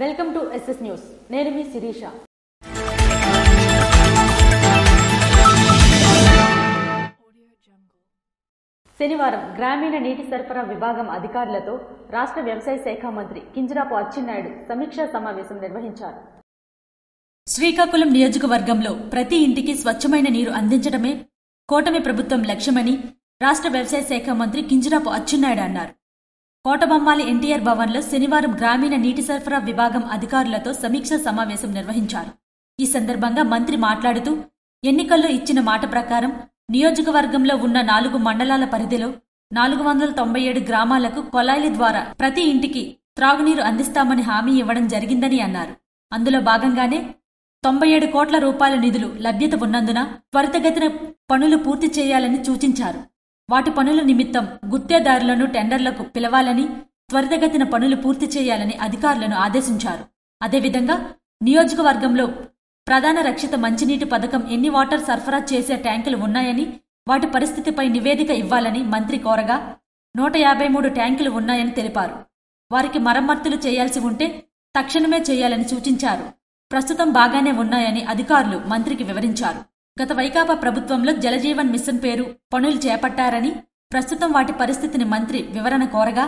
Welcome to SS news. నేను మీ శిరీష. శనివారం గ్రామీణ నీటి సరఫరా విభాగం అధికారులతో రాష్ట్ర వ్యవసాయ శాఖ మంత్రి కింజరాపు అచ్చెన్నాయుడు సమీక్షా సమావేశం నిర్వహించారు. శ్రీకాకుళం నియోజకవర్గంలో ప్రతి ఇంటికి స్వచ్ఛమైన నీరు అందించడమే కూటమి ప్రభుత్వం లక్ష్యమని రాష్ట్ర వ్యవసాయ శాఖ మంత్రి కింజరాపు అచ్చెన్నాయుడు అన్నారు. కోటబొమ్మాలి ఎన్టీఆర్ భవన్లో శనివారం గ్రామీణ నీటి సరఫరా విభాగం అధికారులతో సమీక్షా సమావేశం నిర్వహించారు. ఈ సందర్భంగా మంత్రి మాట్లాడుతూ ఎన్నికల్లో ఇచ్చిన మాట ప్రకారం నియోజకవర్గంలో ఉన్న 4 మండలాల పరిధిలో 497 గ్రామాలకు కొలాయిల ద్వారా ప్రతి ఇంటికి త్రాగునీరు అందిస్తామని హామీ ఇవ్వడం జరిగిందని అన్నారు. అందులో భాగంగానే 97 కోట్ల రూపాయల నిధులు లభ్యత ఉన్నందున త్వరితగతిన పనులు పూర్తి చేయాలని సూచించారు. వాటి పనుల నిమిత్తం గుత్తేదారులను టెండర్లకు పిలవాలని, త్వరితగతిన పనులు పూర్తి చేయాలని అధికారులను ఆదేశించారు. అదేవిధంగా నియోజకవర్గంలో ప్రధాన రక్షిత మంచినీటి పథకం ఎన్ని వాటర్ సరఫరా చేసే ట్యాంకులు ఉన్నాయని, వాటి పరిస్థితిపై నివేదిక ఇవ్వాలని మంత్రి కోరగా 153 ట్యాంకులు ఉన్నాయని తెలిపారు. వారికి మరమ్మతులు చేయాల్సి ఉంటే తక్షణమే చేయాలని సూచించారు. ప్రస్తుతం బాగానే ఉన్నాయని అధికారులు మంత్రికి వివరించారు. గత వైకాపా ప్రభుత్వంలో జలజీవన్ మిషన్ పేరు పనులు చేపట్టారని, ప్రస్తుతం వాటి పరిస్థితిని మంత్రి వివరణ కోరగా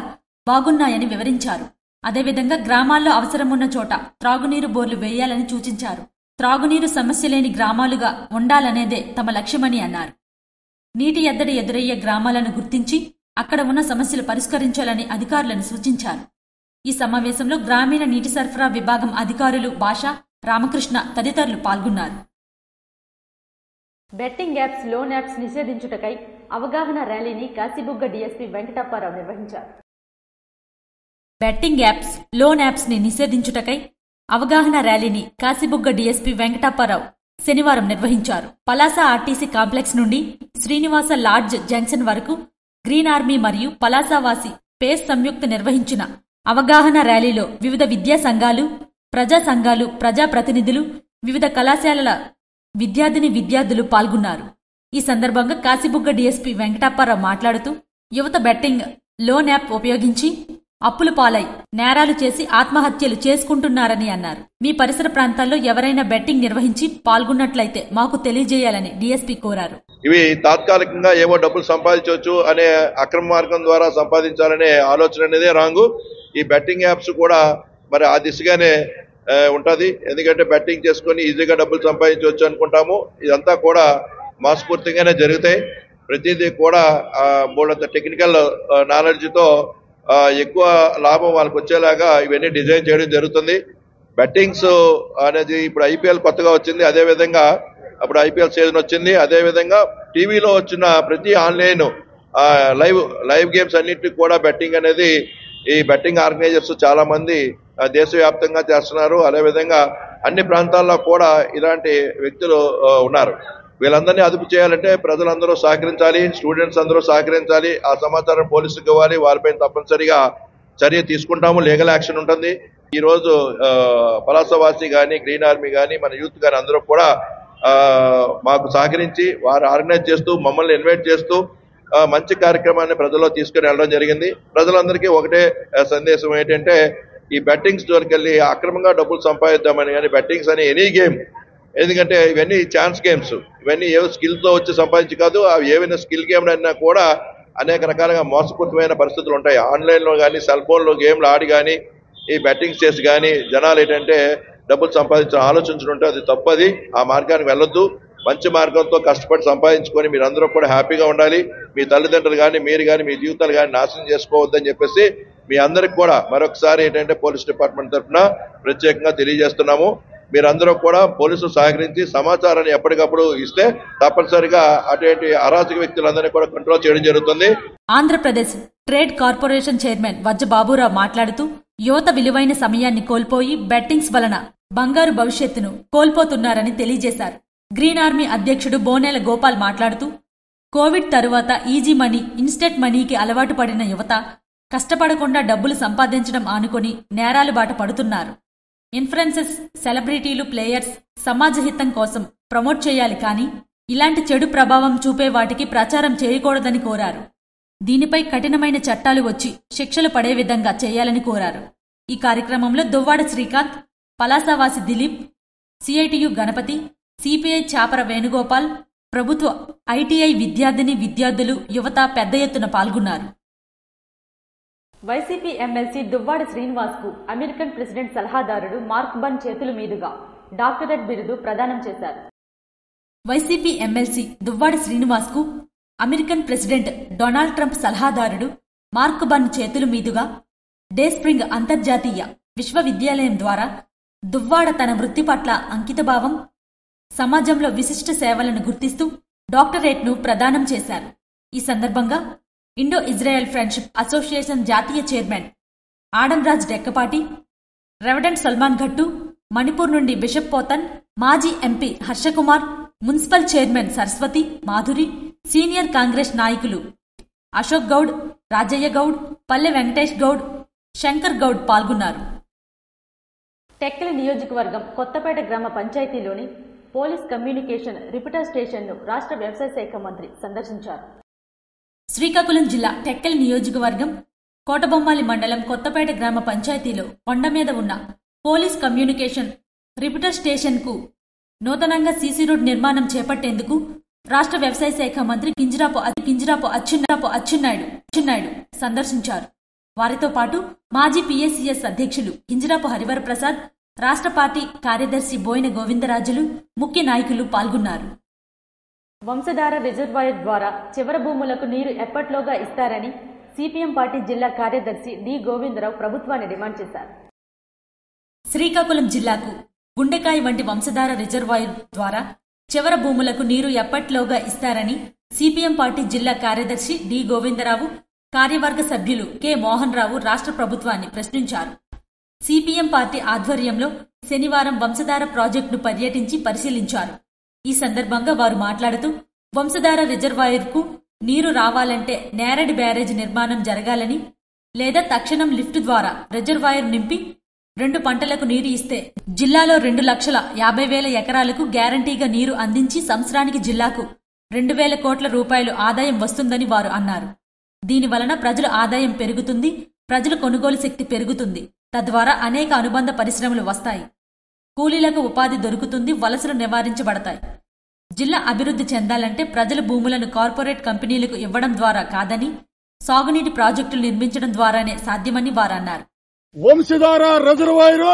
బాగున్నాయని వివరించారు. అదేవిధంగా గ్రామాల్లో అవసరమున్న చోట త్రాగునీరు బోర్లు వేయాలని సూచించారు. త్రాగునీరు సమస్య లేని గ్రామాలుగా ఉండాలనేదే తమ లక్ష్యమని అన్నారు. నీటి ఎద్దడి ఎదురయ్యే గ్రామాలను గుర్తించి అక్కడ ఉన్న సమస్యలు పరిష్కరించాలని అధికారులను సూచించారు. ఈ సమావేశంలో గ్రామీణ నీటి సరఫరా విభాగం అధికారులు భాష, రామకృష్ణ తదితరులు పాల్గొన్నారు. బెట్టింగ్ యాప్స్, లోన్ యాప్స్ నిషేధించుటకై అవగాహన ర్యాలీని కాశీబుగ్గ డీఎస్పీ వెంకటప్పారావు నిర్వహించారు. బెట్టింగ్ యాప్స్, లోన్ యాప్స్ ని నిషేధించుటకై అవగాహన ర్యాలీని కాశీబుగ్గ డీఎస్పీ వెంకటప్పారావు శనివారం నిర్వహించారు. పలాస ఆర్టీసీ కాంప్లెక్స్ నుండి శ్రీనివాస లాడ్జ్ జంక్షన్ వరకు గ్రీన్ ఆర్మీ మరియు పలాసవాసి పేస్ సంయుక్త నిర్వహించిన అవగాహన ర్యాలీలో వివిధ విద్యా సంఘాలు, ప్రజా సంఘాలు, ప్రజాప్రతినిధులు, వివిధ కళాశాలల విద్యార్థులు పాల్గొన్నారు. ఈ సందర్భంగా కాశీబుగ్గ డీఎస్పీ వెంకటప్పారావు మాట్లాడుతూ యువత బెట్టింగ్, లోన్ యాప్ ఉపయోగించి అప్పుల పాలై నేరాలు చేసి ఆత్మహత్యలు చేసుకుంటున్నారని అన్నారు. మీ పరిసర ప్రాంతాల్లో ఎవరైనా బెట్టింగ్ నిర్వహించి పాల్గొన్నట్లయితే మాకు తెలియజేయాలని డీఎస్పీ కోరారు. ఇవి తాత్కాలికంగా ఏవో డబ్బులు సంపాదించవచ్చు అనే అక్రమ మార్గం ద్వారా సంపాదించాలనే ఆలోచన అనేదే రాంగు. ఈ బెట్టింగ్ యాప్స్ కూడా మరి ఆ దిశగానే ఉంటది. ఎందుకంటే బెట్టింగ్ చేసుకుని ఈజీగా డబ్బులు సంపాదించవచ్చు అనుకుంటాము. ఇదంతా కూడా మోసపూరితంగానే జరుగుతాయి. ప్రతిదీ కూడా మూడంత టెక్నికల్ నాలెడ్జ్తో ఎక్కువ లాభం వాళ్ళకి వచ్చేలాగా ఇవన్నీ డిజైన్ చేయడం జరుగుతుంది. బెట్టింగ్స్ అనేది ఇప్పుడు ఐపీఎల్ కొత్తగా వచ్చింది, అదేవిధంగా అప్పుడు ఐపీఎల్ సీజన్ వచ్చింది. అదేవిధంగా టీవీలో వచ్చిన ప్రతి ఆన్లైన్ లైవ్ గేమ్స్ అన్నింటికి కూడా బెట్టింగ్ అనేది ఈ బెట్టింగ్ ఆర్గనైజర్స్ చాలా మంది దేశవ్యాప్తంగా చేస్తున్నారు. అదేవిధంగా అన్ని ప్రాంతాల్లో కూడా ఇలాంటి వ్యక్తులు ఉన్నారు. వీళ్ళందరినీ అదుపు చేయాలంటే ప్రజలందరూ సహకరించాలి, స్టూడెంట్స్ అందరూ సహకరించాలి. ఆ సమాచారం పోలీసులకు ఇవ్వాలి. వారిపైన తప్పనిసరిగా చర్య తీసుకుంటాము, లీగల్ యాక్షన్ ఉంటుంది. ఈ రోజు పలాసవాసి కానీ, గ్రీన్ ఆర్మీ కానీ, మన యూత్ కానీ అందరూ కూడా మాకు సహకరించి వారు ఆర్గనైజ్ చేస్తూ మమ్మల్ని ఇన్వైట్ చేస్తూ మంచి కార్యక్రమాన్ని ప్రజల్లో తీసుకుని వెళ్ళడం జరిగింది. ప్రజలందరికీ ఒకటే సందేశం ఏంటంటే ఈ బెట్టింగ్స్ జోలికెళ్ళి అక్రమంగా డబ్బులు సంపాదిద్దామని కానీ, బెట్టింగ్స్ అని ఎనీ గేమ్, ఎందుకంటే ఇవన్నీ ఛాన్స్ గేమ్స్, ఇవన్నీ ఏవో స్కిల్తో వచ్చి సంపాదించి కాదు. అవి ఏవైనా స్కిల్ గేమ్ అయినా కూడా అనేక రకాలుగా మోసపూరితమైన పరిస్థితులు ఉంటాయి. ఆన్లైన్లో కానీ, సెల్ ఫోన్లో గేమ్లు ఆడి కానీ, ఈ బెట్టింగ్స్ చేసి కానీ జనాలు ఏంటంటే డబ్బులు సంపాదించడం ఆలోచించుంటే అది తప్పది. ఆ మార్గానికి వెళ్ళొద్దు. మంచి మార్గంతో కష్టపడి సంపాదించుకొని మీరందరూ కూడా హ్యాపీగా ఉండాలి. మీ తల్లిదండ్రులు కానీ, మీరు కానీ, మీ జీవితాలు కానీ నాశనం చేసుకోవద్దని చెప్పేసి మీ అందరికి కూడా మరొకసారి ఏంటంటే పోలీస్ డిపార్ట్మెంట్ తరఫున ప్రత్యేకంగా తెలియజేస్తున్నాము. మీరందరూ కూడా పోలీసులు సహకరించి సమాచారాన్ని ఎప్పటికప్పుడు ఇస్తే తప్పనిసరిగా అటువంటి అరాచక వ్యక్తులందరినీ కూడా కంట్రోల్ చేయడం జరుగుతుంది. Andhra Pradesh trade corporation chairman Vajja Baburao మాట్లాడుతూ యువత విలువైన సమయాన్ని కోల్పోయి బెట్టింగ్స్ వలన బంగారు భవిష్యత్తును కోల్పోతున్నారని తెలియజేశారు. గ్రీన్ ఆర్మీ అధ్యక్షుడు బోనేల గోపాల్ మాట్లాడుతూ కోవిడ్ తరువాత ఈజీ మనీ, ఇన్స్టెంట్ మనీకి అలవాటు పడిన యువత కష్టపడకుండా డబ్బులు సంపాదించడం ఆనుకొని నేరాలు బాట పడుతున్నారు. ఇన్ఫ్లుయెన్సర్స్, సెలబ్రిటీలు, ప్లేయర్స్ సమాజ హితం కోసం ప్రమోట్ చేయాలి కానీ ఇలాంటి చెడు ప్రభావం చూపే వాటికి ప్రచారం చేయకూడదని కోరారు. దీనిపై కఠినమైన చట్టాలు వచ్చి శిక్షలు పడే విధంగా చేయాలని కోరారు. ఈ కార్యక్రమంలో దువ్వాడ శ్రీకాంత్, పలాసవాసి దిలీప్, సిఐటియు గణపతి, సిపిఐ చాపర వేణుగోపాల్, ప్రభుత్వ ఐటీఐ విద్యార్థులు, యువత పెద్ద ఎత్తున పాల్గొన్నారు. వైసీపీ ఎమ్మెల్సీ దువ్వాడ శ్రీనివాస్ కు అమెరికన్ ప్రెసిడెంట్ సలహాదారుడు మార్క్ బన్ చేతుల మీదుగా డాక్టరేట్ బిరుదు ప్రదానం చేశారు. వైసీపీ ఎమ్మెల్సీ దువ్వాడ శ్రీనివాస్ కు అమెరికన్ ప్రెసిడెంట్ డొనాల్డ్ ట్రంప్ సలహాదారుడు మార్క్ బన్ చేతుల మీదుగా డే స్ప్రింగ్ అంతర్జాతీయ విశ్వవిద్యాలయం ద్వారా దువ్వాడ తన వృత్తి పట్ల అంకితభావం, సమాజంలో విశిష్ట సేవలను గుర్తిస్తూ డాక్టరేట్ను ప్రదానం చేశారు. ఈ సందర్భంగా ఇండో ఇజ్రాయెల్ ఫ్రెండ్షిప్ అసోసియేషన్ జాతీయ చైర్మన్ ఆడంరాజ్ డెక్కపాటి, రెవరెండ్ సల్మాన్ ఘట్టు, మణిపూర్ నుండి బిషప్ పోతన్, మాజీ MP Harsha Kumar, municipal chairman Saraswati Madhuri, senior Congress నాయకులు అశోక్ గౌడ్, రాజయ్య గౌడ్, పల్లె వెంకటేష్ గౌడ్, శంకర్ గౌడ్ పాల్గొన్నారు. టెక్కలి నియోజకవర్గం కొత్తపేట గ్రామ పంచాయతీలోని పోలీస్ కమ్యూనికేషన్ రిపీటర్ స్టేషన్ను రాష్ట్ర వ్యవసాయ శాఖ మంత్రి సందర్శించారు. శ్రీకాకుళం జిల్లా టెక్కలి నియోజకవర్గం కోటబొమ్మాలి మండలం కొత్తపేట గ్రామ పంచాయతీలో కొండ మీద ఉన్న పోలీస్ కమ్యూనికేషన్ రిపీటర్ స్టేషన్కు నూతనంగా సీసీ రోడ్ నిర్మాణం చేపట్టేందుకు రాష్ట్ర వ్యవసాయ శాఖ మంత్రి కింజరాపు అచ్చెన్నాయుడు సందర్శించారు. వారితో పాటు మాజీ పీఏసీఎస్ అధ్యక్షులు కింజరాపు హరివరప్రసాద్, రాష్ట్ర పార్టీ కార్యదర్శి బోయిన గోవిందరాజులు, ముఖ్య నాయకులు పాల్గొన్నారు. వంశధార రిజర్వాయర్ ద్వారా చివరి భూములకు నీరు ఎప్పట్లోగా ఇస్తారని సిపిఎం పార్టీ జిల్లా కార్యదర్శి డి గోవిందరావు ప్రభుత్వాన్ని డిమాండ్ చేశారు. శ్రీకాకుళం జిల్లాకు గుండెకాయ వంటి వంశధార రిజర్వాయర్ ద్వారా చివరి భూములకు నీరు ఎప్పట్లోగా ఇస్తారని సిపిఎం పార్టీ జిల్లా కార్యదర్శి డి గోవిందరావు, కార్యవర్గ సభ్యులు కె మోహన్ రావు రాష్ట్ర ప్రభుత్వాన్ని ప్రశ్నించారు. సిపిఎం పార్టీ ఆధ్వర్యంలో శనివారం వంశధార ప్రాజెక్టును పర్యటించి పరిశీలించారు. ఈ సందర్భంగా వారు మాట్లాడుతూ వంశధార రిజర్వాయర్కు నీరు రావాలంటే నేరడ్ బ్యారేజ్ నిర్మాణం జరగాలని, లేదా తక్షణం లిఫ్ట్ ద్వారా రిజర్వాయర్ నింపి 2 పంటలకు నీరు ఇస్తే జిల్లాలో 2,50,000 ఎకరాలకు గ్యారంటీగా నీరు అందించి సంవత్సరానికి జిల్లాకు 2,000 కోట్ల రూపాయలు ఆదాయం వస్తుందని వారు అన్నారు. దీనివలన ప్రజల ఆదాయం పెరుగుతుంది, ప్రజల కొనుగోలు శక్తి పెరుగుతుంది, తద్వారా అనేక అనుబంధ పరిశ్రమలు వస్తాయి, కూలీలకు ఉపాధి దొరుకుతుంది, వలసలు నివారించబడతాయి. జిల్లా అభివృద్ధి చెందాలంటే ప్రజల భూములను కార్పొరేట్ కంపెనీలకు ఇవ్వడం ద్వారా కాదని, సాగునీటి ప్రాజెక్టులు నిర్మించడం ద్వారానే సాధ్యమని వారన్నారు. వంశధార రిజర్వాయర్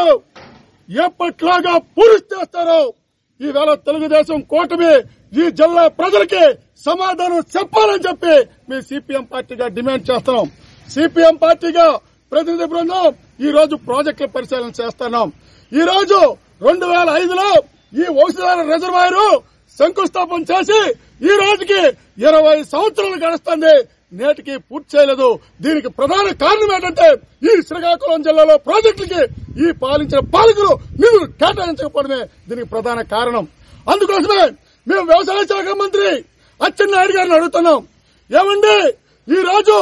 ఎప్పట్లాగా పూర్తి చేస్తారో ఈవేళ తెలుగుదేశం కూటమి ఈ జిల్లా ప్రజలకి సమాధానం చెప్పాలని చెప్పి మేము సిపిఎం పార్టీగా డిమాండ్ చేస్తున్నాం. సిపిఎం పార్టీగా ప్రతినిధి బృందం ఈ రోజు ప్రాజెక్టుల పరిశీలన చేస్తున్నాం. ఈ రోజు 2005లో ఈ వంశధార రిజర్వాయర్ శంకుస్థాపన చేసి ఈ రోజుకి 20 సంవత్సరాలు గడుస్తుంది, నేటికి పూర్తి చేయలేదు. దీనికి ప్రధాన కారణం ఏంటంటే ఈ శ్రీకాకుళం జిల్లాలో ప్రాజెక్టులకి ఈ పాలించిన పాలకులు నిధులు కేటాయించకపోవడమే దీనికి ప్రధాన కారణం. అందుకోసమే మేము వ్యవసాయ శాఖ మంత్రి అచ్చెన్నాయుడు గారిని అడుగుతున్నాం, ఏమండి ఈ రోజు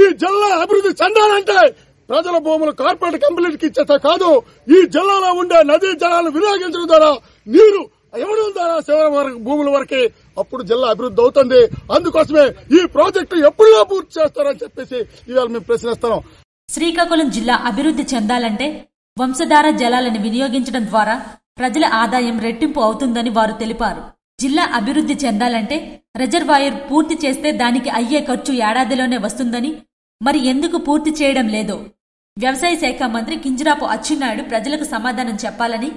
ఈ జిల్లా అభివృద్ధి చెందాలంటే ప్రజల భూములు కార్పొరేట్ కంపెనీలకు ఇచ్చేస్తా కాదు, ఈ జిల్లాలో ఉండే నదీ జలాలను వినియోగించడం ద్వారా నీరు ఇవ్వడం ద్వారా శివర భూముల వరకు అప్పుడు జిల్లా అభివృద్ధి అవుతుంది. అందుకోసమే ఈ ప్రాజెక్టు ఎప్పుడుగా పూర్తి చేస్తారని చెప్పేసి ఇవాళ మేము ప్రశ్నిస్తున్నాం. శ్రీకాకుళం జిల్లా అభివృద్ధి చెందాలంటే వంశధార జలాలను వినియోగించడం ద్వారా ప్రజల ఆదాయం రెట్టింపు అవుతుందని వారు తెలిపారు. జిల్లా అభివృద్ధి చెందాలంటే రిజర్వాయర్ పూర్తి చేస్తే దానికి అయ్యే ఖర్చు ఏడాదిలోనే వస్తుందని, మరి ఎందుకు పూర్తి చేయడం లేదో వ్యవసాయ శాఖ మంత్రి కింజరాపు అచ్చెన్నాయుడు ప్రజలకు సమాధానం చెప్పాలని,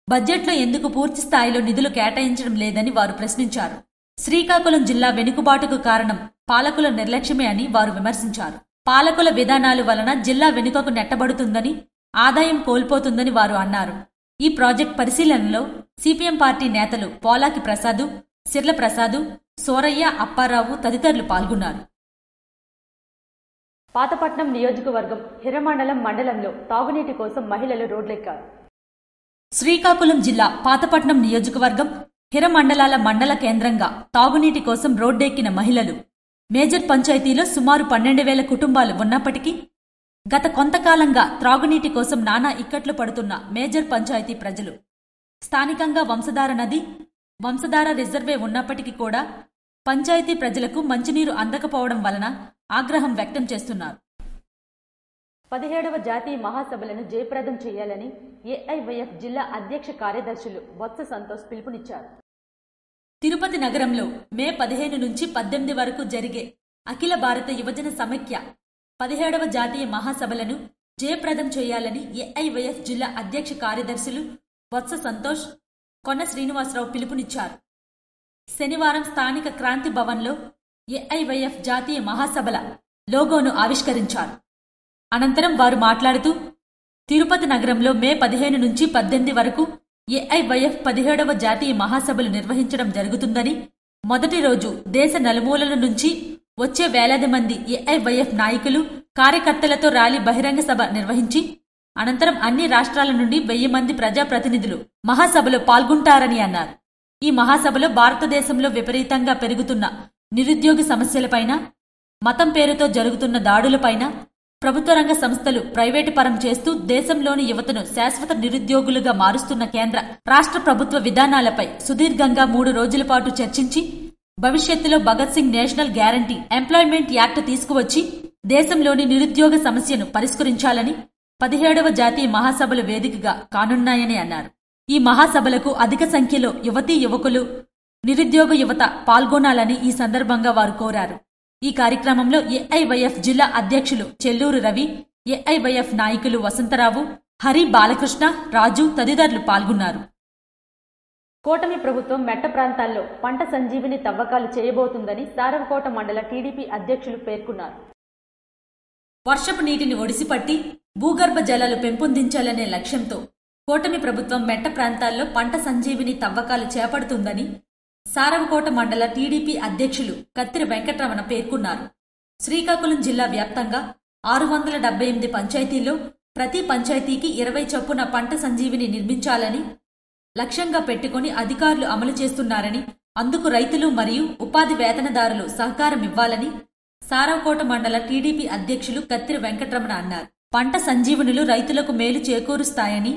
బడ్జెట్లో ఎందుకు పూర్తి స్థాయిలో నిధులు కేటాయించడం లేదని వారు ప్రశ్నించారు. శ్రీకాకుళం జిల్లా వెనుకబాటుకు కారణం పాలకుల నిర్లక్ష్యమే అని వారు విమర్శించారు. పాలకుల విధానాలు వలన జిల్లా వెనుకకు నెట్టబడుతుందని, ఆదాయం కోల్పోతుందని వారు అన్నారు. ఈ ప్రాజెక్ట్ పరిశీలనలో సిపిఎం పార్టీ నేతలు పోలాకి ప్రసాదు, సిర్ల ప్రసాదు, సోరయ్య, అప్పారావు తదితరులు పాల్గొన్నారు. పాతపట్నం నియోజకవర్గం హిరమండలం మండలంలో తాగునీటి కోసం మహిళలు రోడ్లెక్కారు. శ్రీకాకుళం జిల్లా పాతపట్నం నియోజకవర్గం హిరమండలాల మండల కేంద్రంగా తాగునీటి కోసం రోడ్డెక్కిన మహిళలు మేజర్ పంచాయతీలో సుమారు 12,000 కుటుంబాలు ఉన్నప్పటికీ గత కొంతకాలంగా త్రాగునీటి కోసం నానా ఇక్కట్లు పడుతున్న మేజర్ పంచాయతీ ప్రజలు స్థానికంగా వంశధార నది, వంశధార రిజర్వే ఉన్నప్పటికీ కూడా పంచాయతీ ప్రజలకు మంచినీరు అందకపోవడం వలన ఆగ్రహం వ్యక్తం చేస్తున్నారు. 17వ జాతీయ మహాసభలను జయప్రదం చేయాలని ఏఐవైఎఫ్ జిల్లా అధ్యక్ష కార్యదర్శులు బొత్స సంతోష్ పిలుపునిచ్చారు. తిరుపతి నగరంలో మే 15 నుంచి 18 వరకు జరిగే అఖిల భారత యువజన సమైక్య 17వ జాతీయ మహాసభలను జయప్రదం చేయాలని ఏఐవైఎఫ్ జిల్లా అధ్యక్ష కార్యదర్శులు బొత్స సంతోష్, కొన్న శ్రీనివాసరావు పిలుపునిచ్చారు. శనివారం స్థానిక క్రాంతి భవన్లో ఏఐవైఎఫ్ జాతీయ మహాసభల లోగోను ఆవిష్కరించారు. అనంతరం వారు మాట్లాడుతూ తిరుపతి నగరంలో మే 15 నుంచి 18 వరకు ఏఐవైఎఫ్ 17వ జాతీయ మహాసభలు నిర్వహించడం జరుగుతుందని, మొదటి రోజు దేశ నలుమూలల నుంచి వచ్చే వేలాది మంది ఏఐవైఎఫ్ నాయకులు, కార్యకర్తలతో ర్యాలీ బహిరంగ సభ నిర్వహించి అనంతరం అన్ని రాష్ట్రాల నుండి 1000 మంది ప్రజాప్రతినిధులు మహాసభలో పాల్గొంటారని అన్నారు. ఈ మహాసభలో భారతదేశంలో విపరీతంగా పెరుగుతున్న నిరుద్యోగ సమస్యలపైన, మతం పేరుతో జరుగుతున్న దాడులపైన, ప్రభుత్వ రంగ సంస్థలు ప్రైవేటు పరం చేస్తూ దేశంలోని యువతను శాశ్వత నిరుద్యోగులుగా మారుస్తున్న కేంద్ర, రాష్ట్ర ప్రభుత్వ విధానాలపై సుదీర్ఘంగా 3 రోజుల పాటు చర్చించి భవిష్యత్తులో Bhagat Singh national guarantee employment act తీసుకువచ్చి దేశంలోని నిరుద్యోగ సమస్యను పరిష్కరించాలని 17వ జాతీయ మహాసభల వేదికగా కానున్నాయని అన్నారు. ఈ మహాసభలకు అధిక సంఖ్యలో యువతీ యువకులు, నిరుద్యోగ యువత పాల్గొనాలని ఈ సందర్భంగా వారు కోరారు. ఈ కార్యక్రమంలో ఏఐవైఎఫ్ జిల్లా అధ్యక్షులు చెల్లూరు రవి, ఏఐవైఎఫ్ నాయకులు వసంతరావు, హరి, బాలకృష్ణ, రాజు తదితరులు పాల్గొన్నారు. కూటమి ప్రభుత్వం మెట్ట ప్రాంతాల్లో పంట సంజీవిని తవ్వకాలు చేయబోతుందని సారవకోట మండల టీడీపీ అధ్యక్షులు పేర్కొన్నారు. వర్షపు నీటిని ఒడిసిపట్టి భూగర్భ జలాలు పెంపొందించాలనే లక్ష్యంతో కూటమి ప్రభుత్వం మెట్ట ప్రాంతాల్లో పంట సంజీవిని తవ్వకాలు చేపడుతుందని సారవకోట మండల టీడీపీ అధ్యక్షులు కత్తిరి వెంకటరమణ పేర్కొన్నారు. శ్రీకాకుళం జిల్లా వ్యాప్తంగా 678 పంచాయతీల్లో ప్రతి పంచాయతీకి 20 చొప్పున పంట సంజీవిని నిర్మించాలని లక్ష్యంగా పెట్టుకుని అధికారులు అమలు చేస్తున్నారని, అందుకు రైతులు మరియు ఉపాధి వేతనదారులు సహకారం ఇవ్వాలని సారవకోట మండల టీడీపీ అధ్యక్షులు కత్తిరి వెంకటరమణ అన్నారు. పంట సంజీవనులు రైతులకు మేలు చేకూరుస్తాయని,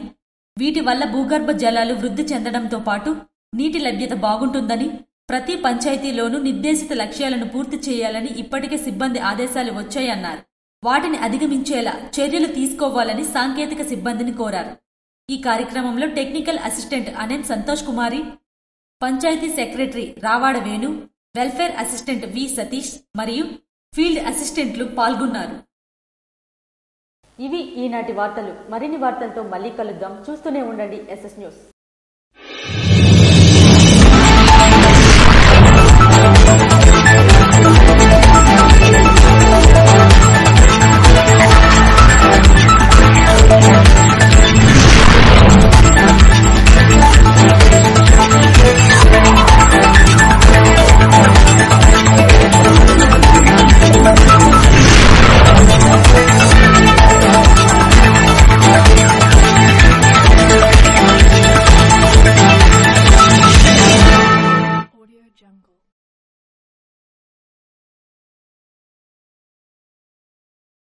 వీటి వల్ల భూగర్భ జలాలు వృద్ధి చెందడంతో పాటు నీటి లభ్యత బాగుంటుందని, ప్రతి పంచాయతీలోనూ నిర్దేశిత లక్ష్యాలను పూర్తి చేయాలని ఇప్పటికే సిబ్బంది ఆదేశాలు వచ్చాయన్నారు. వాటిని అధిగమించేలా చర్యలు తీసుకోవాలని సాంకేతిక సిబ్బందిని కోరారు. ఈ కార్యక్రమంలో technical assistant Anem Santosh Kumari, panchayat secretary Ravada Venu, welfare assistant V Satish మరియు ఫీల్డ్ అసిస్టెంట్లు పాల్గొన్నారు. ఇవి ఈనాటి వార్తలు. మరిన్ని వార్తలతో మళ్ళీ కలుద్దాం. చూస్తూనే ఉండండి SS న్యూస్.